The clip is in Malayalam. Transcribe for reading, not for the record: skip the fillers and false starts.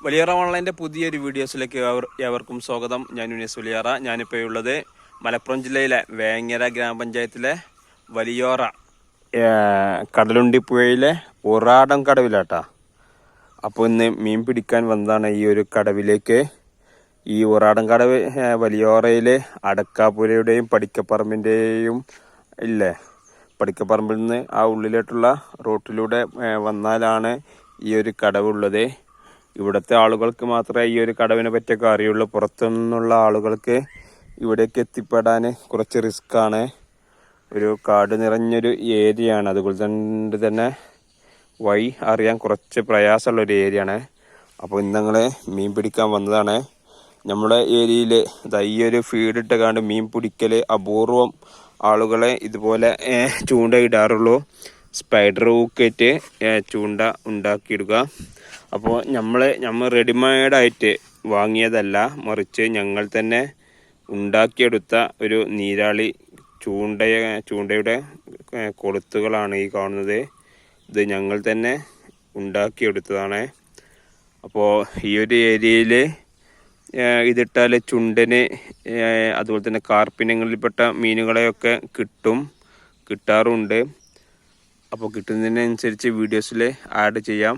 വലിയറ ഓൺലൈൻ്റെ പുതിയൊരു വീഡിയോസിലേക്ക് ഏവർക്കും സ്വാഗതം. ഞാൻ യുനീസ് വലിയറ. ഞാനിപ്പോൾ ഉള്ളത് മലപ്പുറം ജില്ലയിലെ വേങ്ങര ഗ്രാമപഞ്ചായത്തിലെ വലിയോറ കടലുണ്ടിപ്പുഴയിലെ ഉറാടം കടവിലാട്ടാ. അപ്പോൾ ഇന്ന് മീൻ പിടിക്കാൻ വന്നതാണ് ഈ ഒരു കടവിലേക്ക്. ഈ ഉറാടം കടവ് വലിയോറയിൽ അടക്കാപ്പുരയുടെയും പടിക്കപ്പറമ്പിൻ്റെയും ഇല്ലേ, പടിക്കപ്പറമ്പിൽ നിന്ന് ആ ഉള്ളിലോട്ടുള്ള റൂട്ടിലൂടെ വന്നാലാണ് ഈ ഒരു കടവുള്ളത്. ഇവിടുത്തെ ആളുകൾക്ക് മാത്രമേ ഈ ഒരു കടവിനെ പറ്റിയൊക്കെ അറിയുള്ളൂ. പുറത്തുനിന്നുള്ള ആളുകൾക്ക് ഇവിടേക്ക് എത്തിപ്പെടാൻ കുറച്ച് റിസ്ക്കാണ്. ഒരു കാട് നിറഞ്ഞൊരു ഏരിയയാണ്. അതുകൊണ്ട് തന്നെ വഴി അറിയാൻ കുറച്ച് പ്രയാസമുള്ളൊരു ഏരിയയാണ്. അപ്പോൾ ഇന്ന് ഞങ്ങൾ മീൻ പിടിക്കാൻ വന്നതാണ്. നമ്മുടെ ഏരിയയിൽ ഈ ഒരു ഫീഡിട്ട് കണ്ട് മീൻ പിടിക്കൽ അപൂർവം ആളുകളെ ഇതുപോലെ ചൂണ്ടയിടാറുള്ളൂ. സ്പൈഡർ ഹൂക്കേറ്റ് ചൂണ്ട ഉണ്ടാക്കിയിടുക. അപ്പോൾ നമ്മൾ റെഡിമെയ്ഡായിട്ട് വാങ്ങിയതല്ല, മറിച്ച് ഞങ്ങൾ തന്നെ ഉണ്ടാക്കിയെടുത്ത ഒരു നീരാളി ചൂണ്ടയുടെ കൊളുത്തുകളാണ് ഈ കാണുന്നത്. ഇത് ഞങ്ങൾ തന്നെ ഉണ്ടാക്കിയെടുത്തതാണ്. അപ്പോൾ ഈ ഒരു ഏരിയയിൽ ഇതിട്ടാൽ ചുണ്ടന് അതുപോലെ തന്നെ കാർപ്പിനങ്ങളിൽപ്പെട്ട മീനുകളെയൊക്കെ കിട്ടാറുണ്ട്. അപ്പോൾ കിട്ടുന്നതിനനുസരിച്ച് വീഡിയോസിൽ ആഡ് ചെയ്യാം.